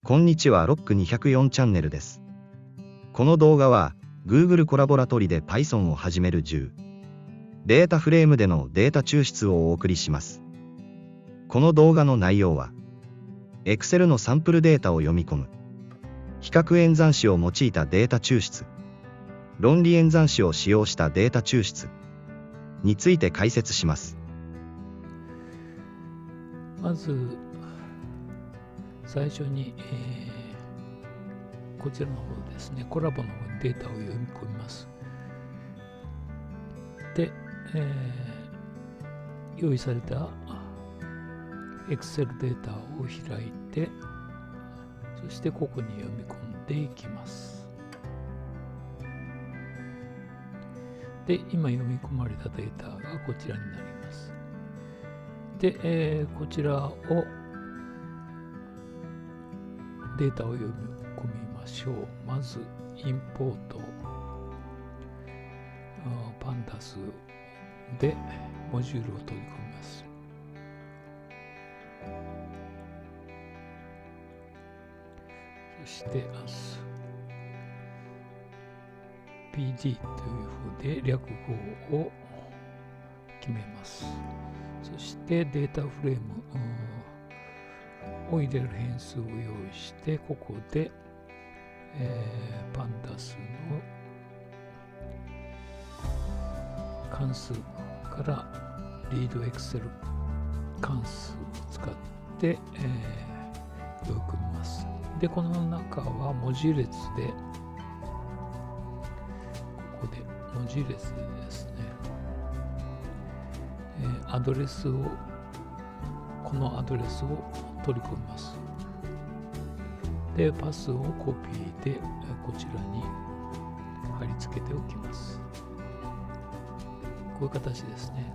こんにちは、ロック204チャンネルです。この動画は Google コラボラトリで Python を始める10データフレームでのデータ抽出をお送りします。この動画の内容は Excel のサンプルデータを読み込む、比較演算子を用いたデータ抽出、論理演算子を使用したデータ抽出について解説します。まず最初に、こちらの方ですね、コラボの方にデータを読み込みます。で、用意された Excel データを開いて、そしてここに読み込んでいきます。で、今読み込まれたデータがこちらになります。で、こちらをデータを読み込みましょう。まず、インポート、パンダスでモジュールを取り込みます。そして、PD というふうで略語を決めます。そして、データフレームを入れる変数を用意して、ここで、パンダスの関数からリードエクセル関数を使って、読み込みます。で、この中は文字列で、ここで文字列でですね、アドレスを、このアドレスを取り込みます。で、パスをコピーでこちらに貼り付けておきます。こういう形ですね。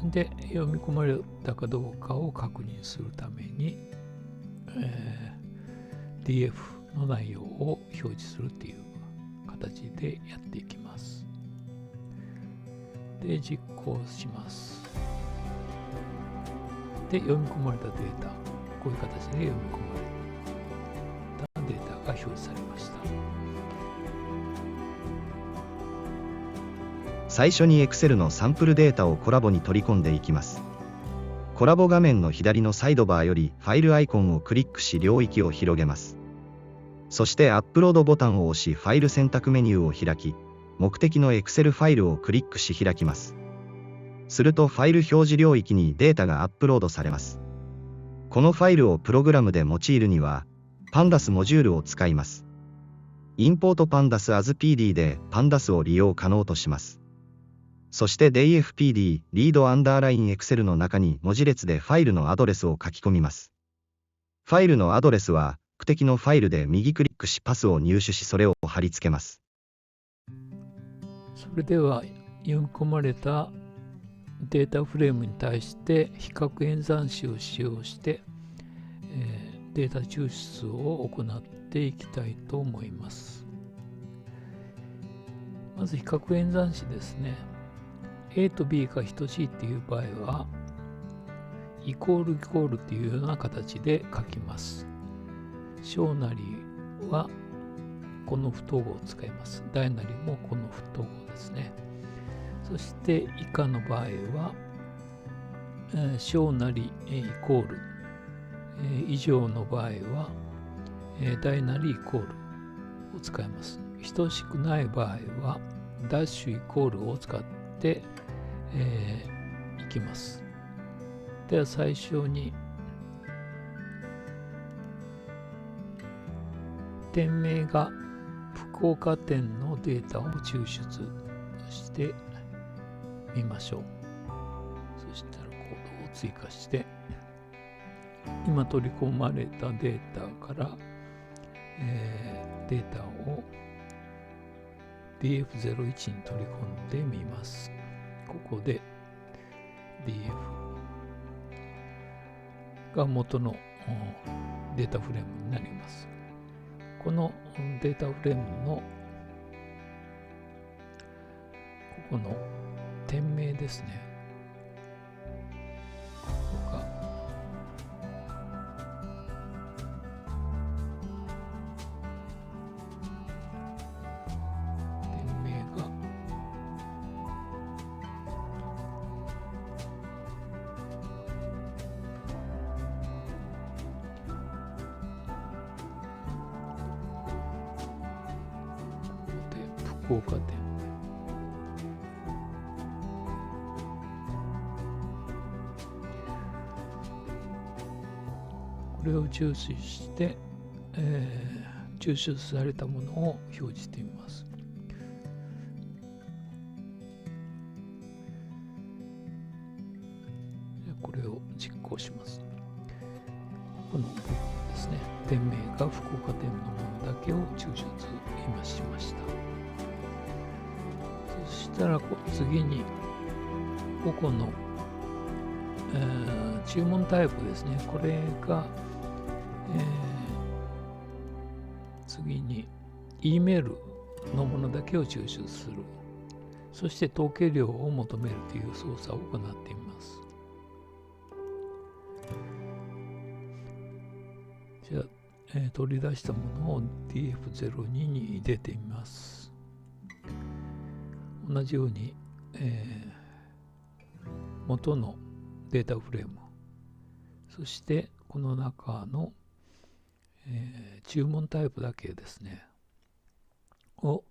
で、読み込まれたかどうかを確認するために、DF の内容を表示するっていう形でやっていきます。で、実行します。で、読み込まれたデータ、こういう形で読み込まれたデータが表示されました。最初に Excel のサンプルデータをコラボに取り込んでいきます。コラボ画面の左のサイドバーよりファイルアイコンをクリックし領域を広げます。そしてアップロードボタンを押しファイル選択メニューを開き、目的の Excel ファイルをクリックし開きます。するとファイル表示領域にデータがアップロードされます。このファイルをプログラムで用いるには、Pandas モジュールを使います。インポート Pandas as PD で Pandas を利用可能とします。そして DFPD、Read Underline Excel の中に文字列でファイルのアドレスを書き込みます。ファイルのアドレスは、目的のファイルで右クリックしパスを入手しそれを貼り付けます。それでは、読み込まれたデータフレームに対して比較演算子を使用して、データ抽出を行っていきたいと思います。まず比較演算子ですね。A と B が等しいっていう場合は、イコールイコールっていうような形で書きます。小なりはこの不等号を使います。大なりもこの不等号ですね。そして以下の場合は、小なりイコール、以上の場合は、大なりイコールを使います。等しくない場合は、ダッシュイコールを使って、いきます。では最初に、店名が福岡店のデータを抽出してみましょう。そしたらコードを追加して、今取り込まれたデータから、データを DF01 に取り込んでみます。ここで DF が元のデータフレームになります。このデータフレームのここの店名ですね。ここが福岡店。これを抽出して、抽出されたものを表示してみます。これを実行します。この部分ですね、店名が福岡店のものだけを抽出今しました。そしたら次にここの、注文タイプですね。これが、次に E メールのものだけを抽出する。そして統計量を求めるという操作を行っています。じゃあ、取り出したものを DF02 に入れてみます。同じように、元のデータフレーム、そしてこの中の、注文タイプだけですねを、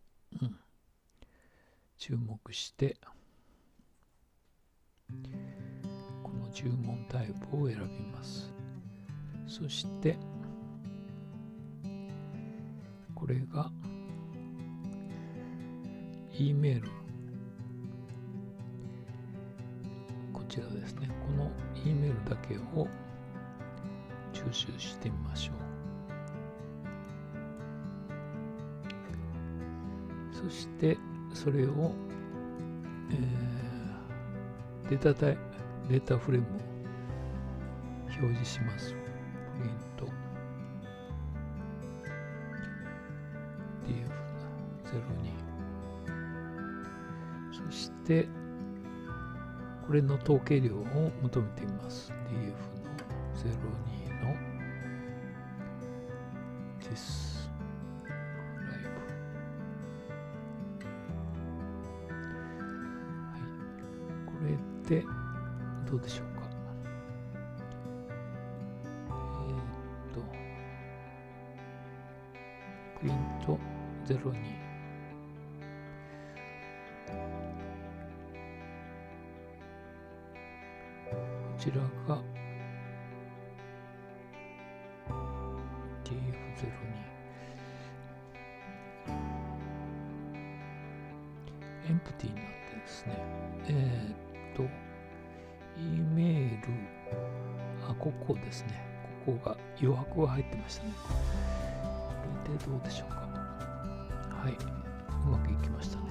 注目してこの注文タイプを選びます。そしてこれが E メール、こちらですね。この E メールだけを抽出してみましょう。そしてそれを、データフレームを表示します。プリント DF02。 そしてこれの統計量を求めてみます。 DF02 の Describe。でどうでしょうか。プリント02、こちらが DF02、 エンプティになってですね、E メール、ここですね。ここが余白が入ってましたね。これでどうでしょうか。はい、うまくいきましたね。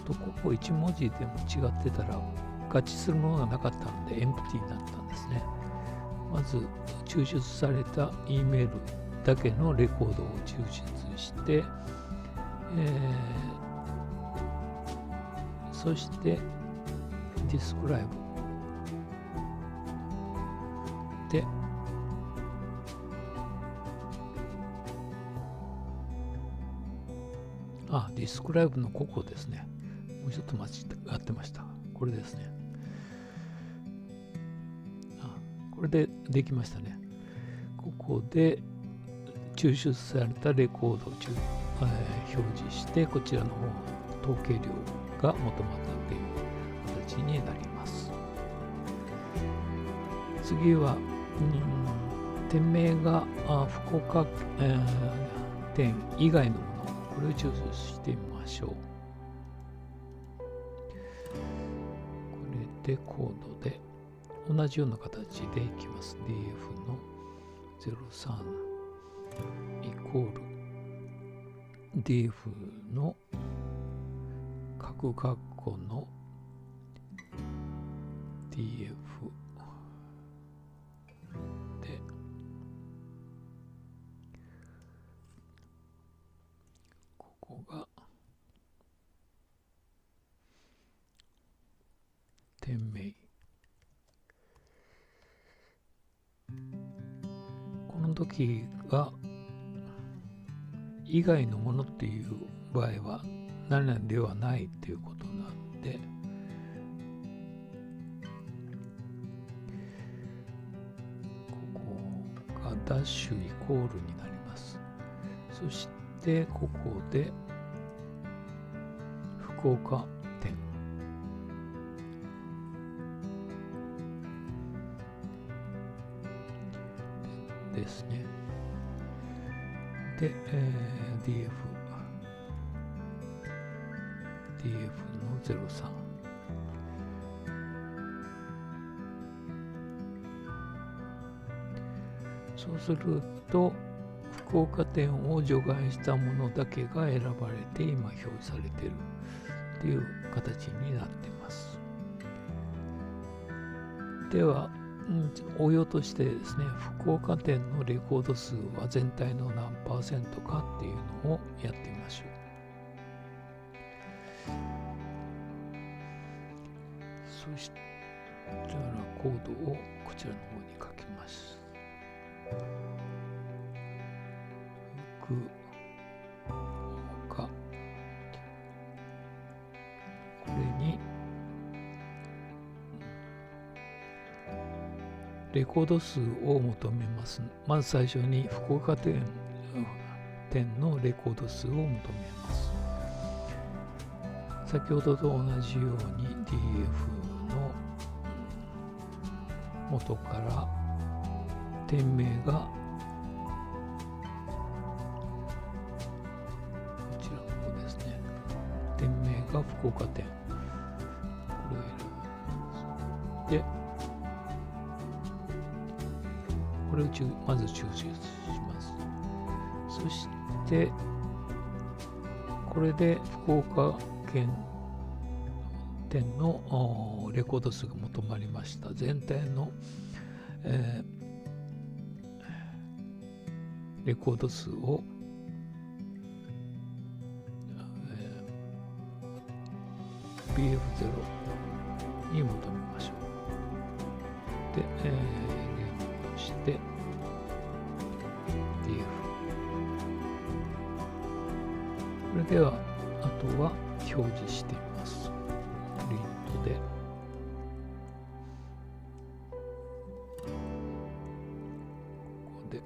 ここ1文字でも違ってたら合致するものがなかったのでエンプティになったんですね。まず抽出された E メールだけのレコードを抽出して、そしてDescribe でDescribe のここですね。もうちょっと間違ってました。これですね。これでできましたね。ここで抽出されたレコードを表示して、こちらの方統計量が求まったという形になります。次は、店名が福岡、店以外のもの、これを抽出してみましょう。これでコードで同じような形でいきます。DF の03イコール DF の各括弧の DF でここが店名。この時が以外のものっていう場合は何々ではないということなんで、ここがダッシュイコールになります。そしてここで福岡店ですね。で、DF の03。そうすると福岡店を除外したものだけが選ばれて今表示されているという形になっています。では、応用としてですね、福岡店のレコード数は全体の何%かっていうのをやってみましょう。そしたらコードをこちらの方に書きます。福岡、これにレコード数を求めます。まず最初に福岡店のレコード数を求めます。先ほどと同じように DF の元から店名がこちらの方ですね。店名が福岡店。これを選ぶ。で、これをまず抽出します。そして、これで福岡県店のレコード数が求まりました。全体の、レコード数を、BF0 に求めましょう。で、ゲームとして DF。これではあとは表示してみます。プリントでここで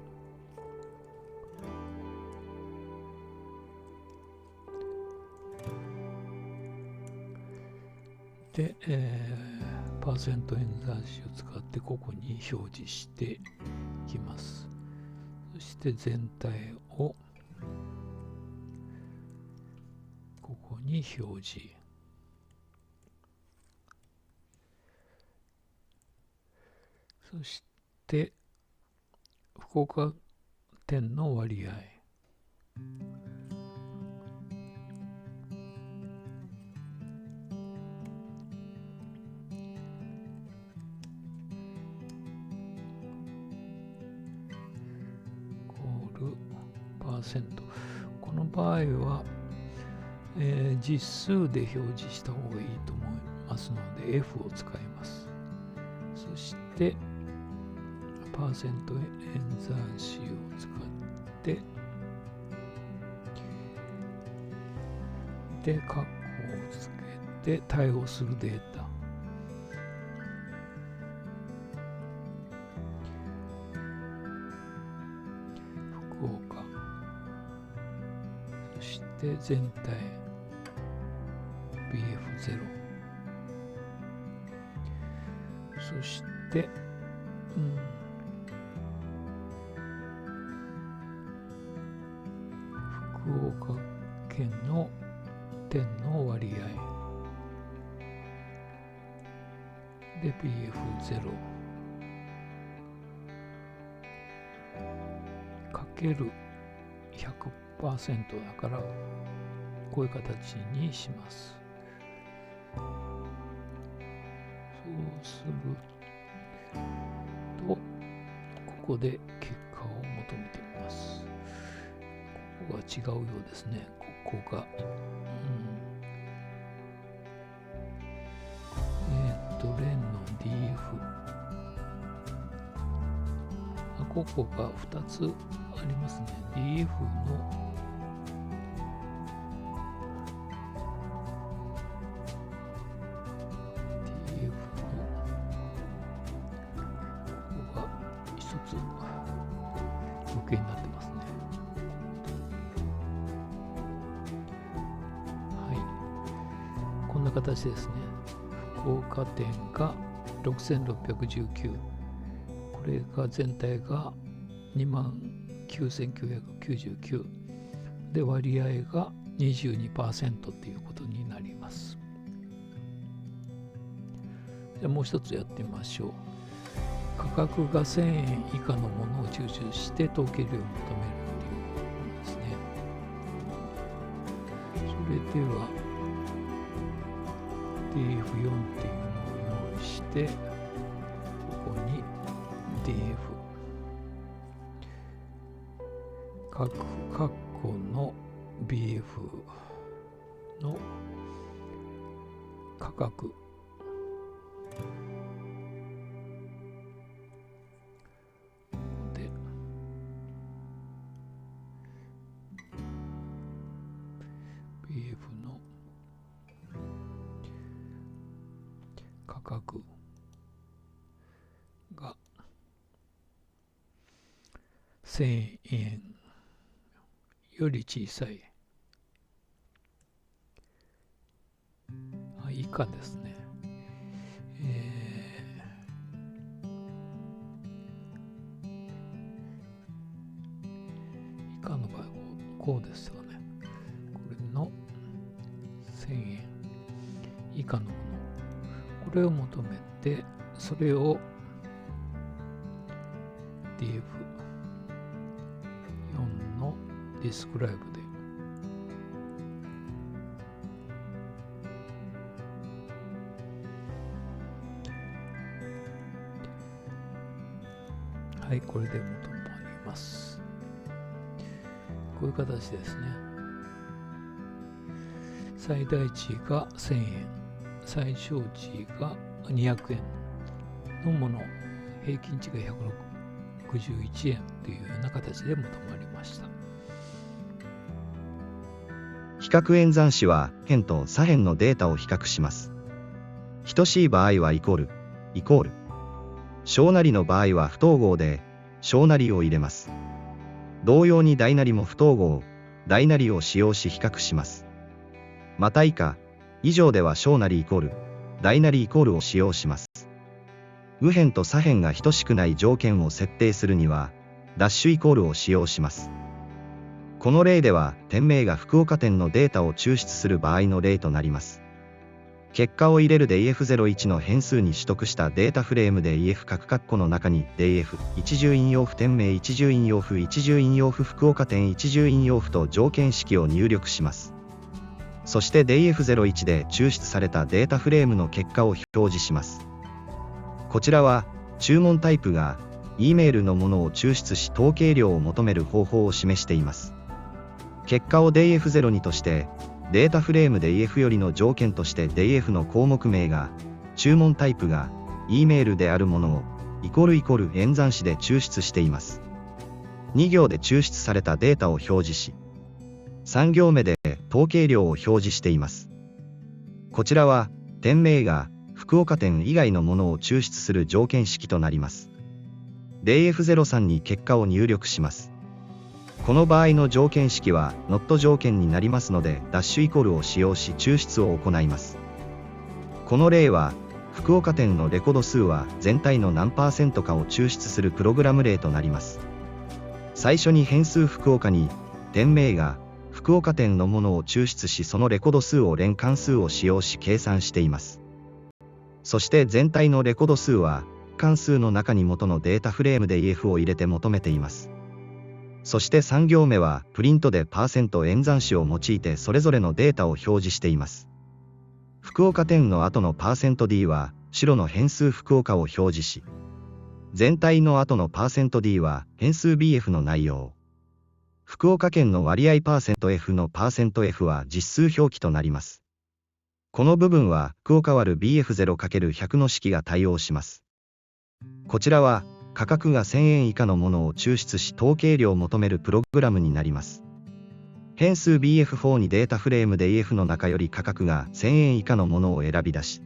パーセント演算子を使ってここに表示していきます。そして全体をここに表示。そして福岡店の割合。パーセント。この場合は、実数で表示した方がいいと思いますので F を使います。そしてパーセント演算子を使ってで括弧をつけて対応するデータ。福岡、そして全体 BF0、 そして福岡県の店の割合で BF0 かける 100% だからこういう形にします。そうするとここで結果を求めてみます。ここが違うようですね。ここがレンの DF、 ここが2つありますね。 DF のここが1つ余計になってますね。はい。形ですね。福岡店が6619、これが全体が29999で、割合が 22% っていうことになります。じゃあもう一つやってみましょう。価格が1000円以下のものを抽出して統計量を求めるっていうものですね。それでは DF4 っていうのを用意して、ここに DF 各括弧の BF の価格で BF の価格が1000円より小さい以下ですね。以下の場合はこうですよね。これの1000円以下のもの、これを求めて、それを DF4 のディスクライブではい、これで求まります。こういう形ですね。最大値が1000円、最小値が200円のもの、平均値が161円というような形で求まりました。比較演算子は辺と左辺のデータを比較します。等しい場合はイコール、小なりの場合は不等号で小なりを入れます。同様に大なりも不等号、大なりを使用し比較します。また以下、以上では小なりイコール、大なりイコールを使用します。右辺と左辺が等しくない条件を設定するには、ダッシュイコールを使用します。この例では、店名が福岡店のデータを抽出する場合の例となります。結果を入れるで EF01 の変数に取得したデータフレームで EF 各括弧の中に DF 一重引用符店名一重引用符一重引用符福岡店一重引用符と条件式を入力します。そして DF01 で抽出されたデータフレームの結果を表示します。こちらは注文タイプが E メールのものを抽出し統計量を求める方法を示しています。結果を DF02 としてデータフレームで EF よりの条件として DF の項目名が注文タイプが E メールであるものを演算子で抽出しています。2行で抽出されたデータを表示し、3行目で統計量を表示しています。こちらは店名が福岡店以外のものを抽出する条件式となります。DF03 に結果を入力します。この場合の条件式は not 条件になりますので、ダッシュイコールを使用し抽出を行います。この例は、福岡店のレコード数は全体の何%かを抽出するプログラム例となります。最初に変数福岡に、店名が福岡店のものを抽出し、そのレコード数を連関数を使用し計算しています。そして全体のレコード数は、関数の中に元のデータフレームで EF を入れて求めています。そして3行目はプリントで%演算子を用いてそれぞれのデータを表示しています。福岡店の後の%D は白の変数福岡を表示し、全体の後の%D は変数 BF の内容。福岡県の割合%F の%F は実数表記となります。この部分は福岡割る BF0×100 の式が対応します。こちらは価格が1000円以下のものを抽出し統計量を求めるプログラムになります。変数 BF4 にデータフレームで EF の中より価格が1000円以下のものを選び出し、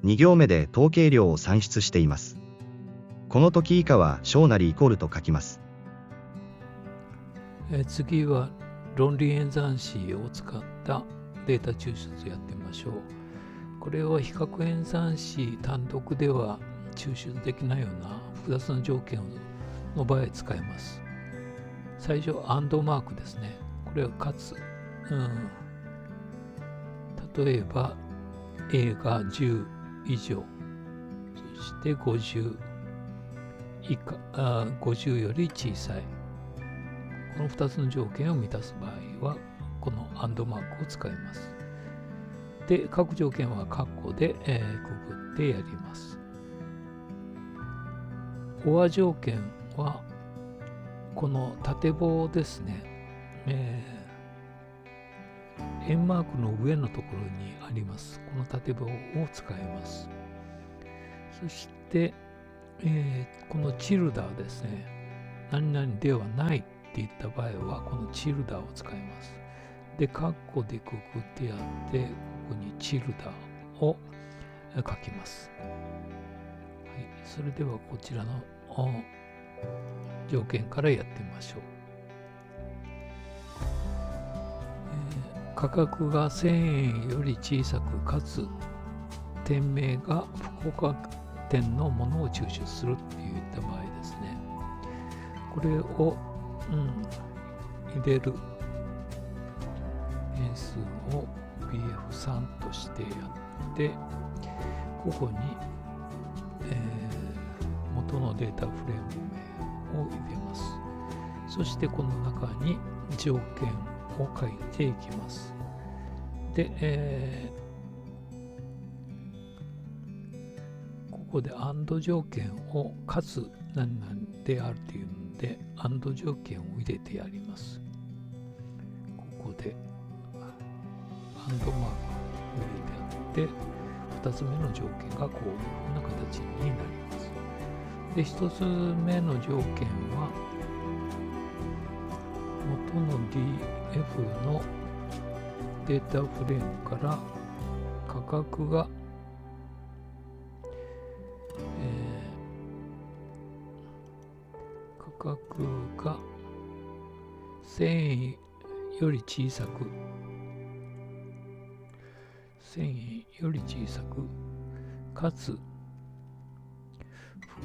2行目で統計量を算出しています。この時以下は小なりイコールと書きます。次は論理演算子を使ったデータ抽出やってみましょう。これは比較演算子単独では抽出できないような複雑な条件の場合使います。最初、&マークですね。これはかつ、例えば A が10以上、そして50以下、50より小さい。この2つの条件を満たす場合は、この&マークを使います。で、各条件は括弧で、くぐってやります。OR 条件は、この縦棒ですね。円マークの上のところにあります。この縦棒を使います。そして、このチルダーですね。何々ではないっていった場合は、このチルダーを使います。で、カッコでくくってやって、ここにチルダーを書きます。はい、それではこちらの条件からやってみましょう。価格が1000円より小さくかつ店名が福岡店のものを抽出するっていった場合ですね。これを、入れる変数を bf3 としてやって、ここに、元のデータフレーム名を入れます。そしてこの中に条件を書いていきます。で、ここで AND 条件をかつ何々であるというので AND 条件を入れてやります。ここで AND マークを入れてあって、2つ目の条件がこういうふうな形になります。で、1つ目の条件は元の DF のデータフレームから価格が、価格が1000円より小さくかつ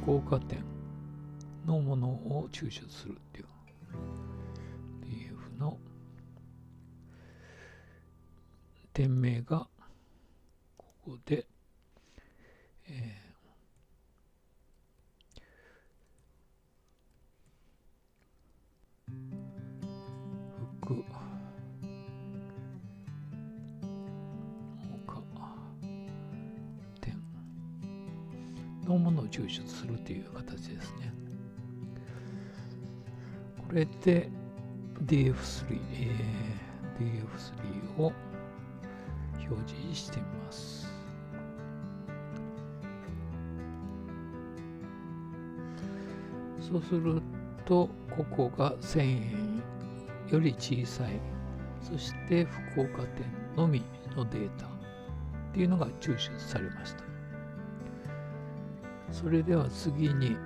福岡店のものを抽出するっていう DF の店名がここで、福岡店のものを抽出するという形ですね。これで DF3 を表示してみます。そうするとここが1000円より小さい、そして福岡店のみのデータっていうのが抽出されました。それでは次に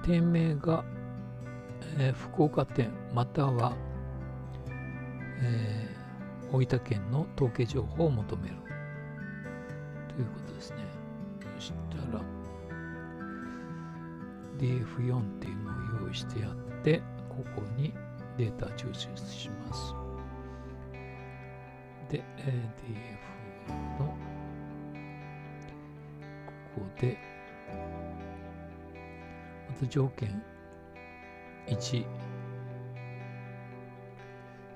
店名が、福岡店または、大分県の統計情報を求めるということですね。そしたら DF4 っていうのを用意してやって、ここにデータ抽出します。で、DF のここでまず条件1、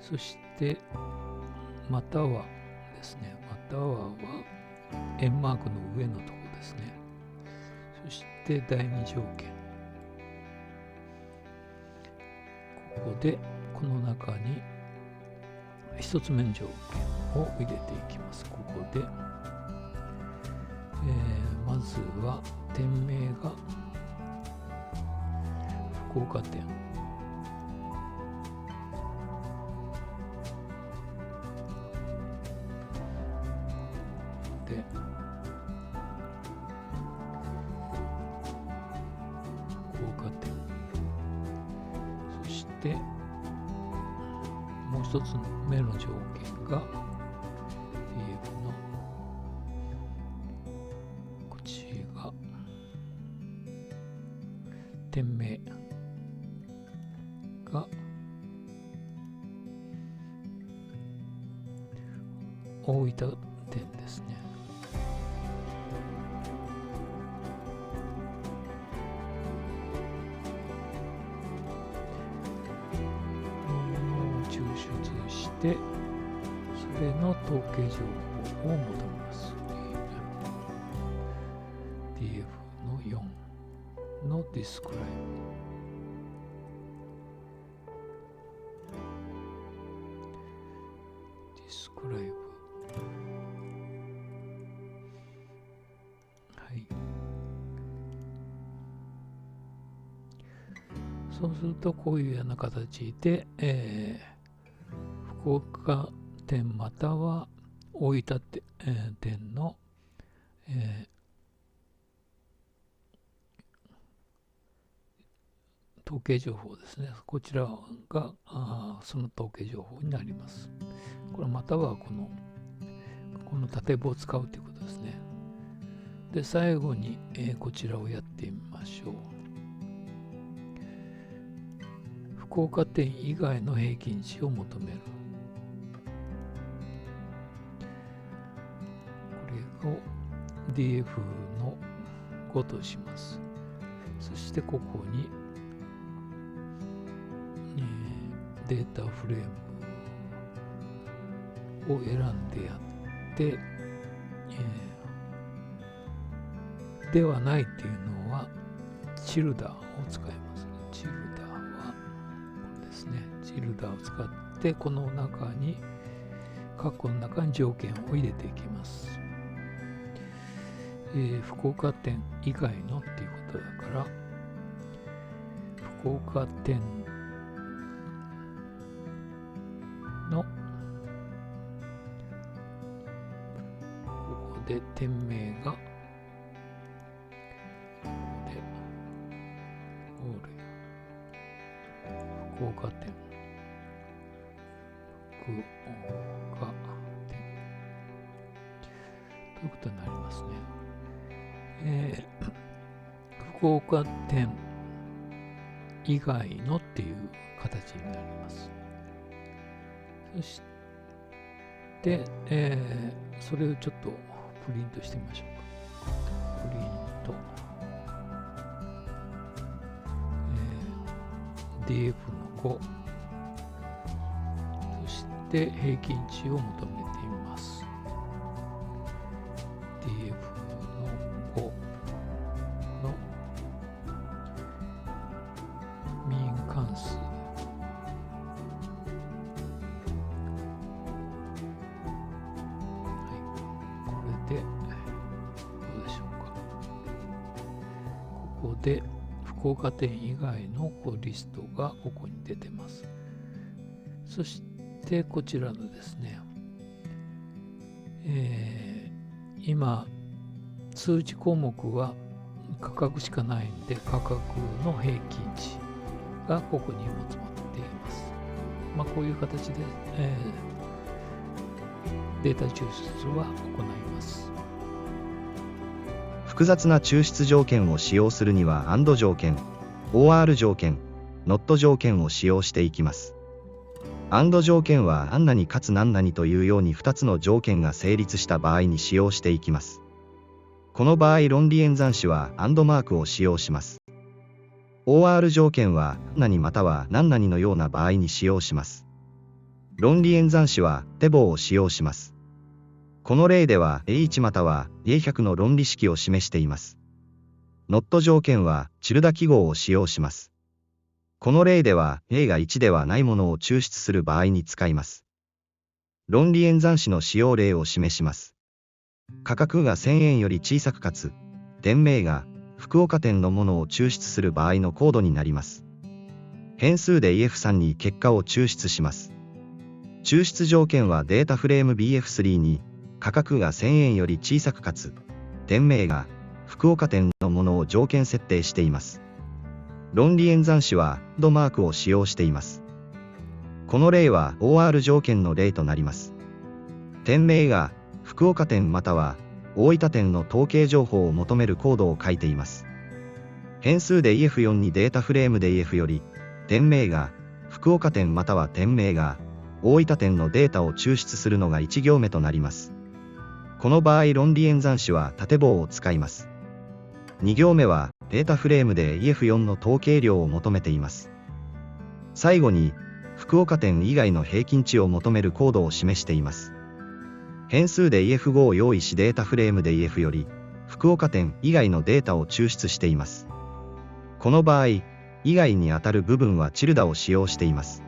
そしてまたはですね、または円マークの上のところですね。そして第2条件、ここでこの中に1つ目の条件を入れていきます。ここで、まずは店名が福岡店で、福岡店、そしてもう一つ目の条件が、が大分店ですね。抽出して、それの統計情報を求めます。DF の4の Describe。はい。そうするとこういうような形で、福岡店または大分店の、統計情報ですね。こちらがその統計情報になります。これまたはこの縦棒を使うということですね。で、最後に、こちらをやってみましょう。福岡店以外の平均値を求める。これを DF の5とします。そしてここに、データフレームを選んでやって、ではないっていうのはチルダーを使います。チルダーはこれですね。チルダーを使ってこの中に括弧の中に条件を入れていきます。福岡店以外のっていうことだから福岡店のここで店名が福岡店ということになりますね。福岡店以外のっていう形になります。そして、それをちょっとプリントしてみましょうか。プリント、DF の5、そして平均値を求めてみます。DF の5のミーン関数、でどうでしょうか。ここで福岡店以外のリストがここに出てます。そしてこちらのですね、今数値項目は価格しかないんで価格の平均値がここにも詰まっています。こういう形で、データ抽出は行います。複雑な抽出条件を使用するには AND 条件、OR 条件、NOT 条件を使用していきます。AND 条件は何々かつ何々というように2つの条件が成立した場合に使用していきます。この場合論理演算子は AND マークを使用します。OR 条件は何々または何々のような場合に使用します。論理演算子は手棒を使用します。この例では A1 または A100 の論理式を示しています。NOT 条件はチルダ記号を使用します。この例では A が1ではないものを抽出する場合に使います。論理演算子の使用例を示します。価格が1000円より小さくかつ、店名が福岡店のものを抽出する場合のコードになります。変数で EF3 に結果を抽出します。抽出条件はデータフレーム BF3 に価格が1000円より小さくかつ、店名が福岡店のものを条件設定しています。論理演算子はANDマークを使用しています。この例は OR 条件の例となります。店名が福岡店または大分店の統計情報を求めるコードを書いています。変数で EF4 にデータフレームで EF より、店名が福岡店または店名が大分店のデータを抽出するのが1行目となります。この場合論理演算子は縦棒を使います。2行目はデータフレームで EF4 の統計量を求めています。最後に福岡店以外の平均値を求めるコードを示しています。変数で EF5 を用意しデータフレームで EF より福岡店以外のデータを抽出しています。この場合、以外にあたる部分はチルダを使用しています。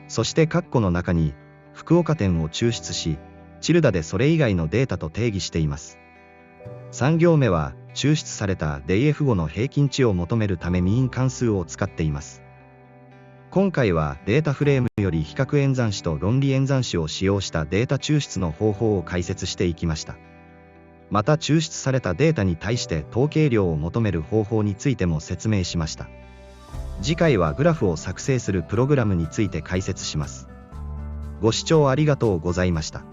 そして括弧の中に福岡店を抽出し、チルダでそれ以外のデータと定義しています。3行目は抽出された DF5 の平均値を求めるためミーン関数を使っています。今回はデータフレームより比較演算子と論理演算子を使用したデータ抽出の方法を解説していきました。また抽出されたデータに対して統計量を求める方法についても説明しました。次回はグラフを作成するプログラムについて解説します。ご視聴ありがとうございました。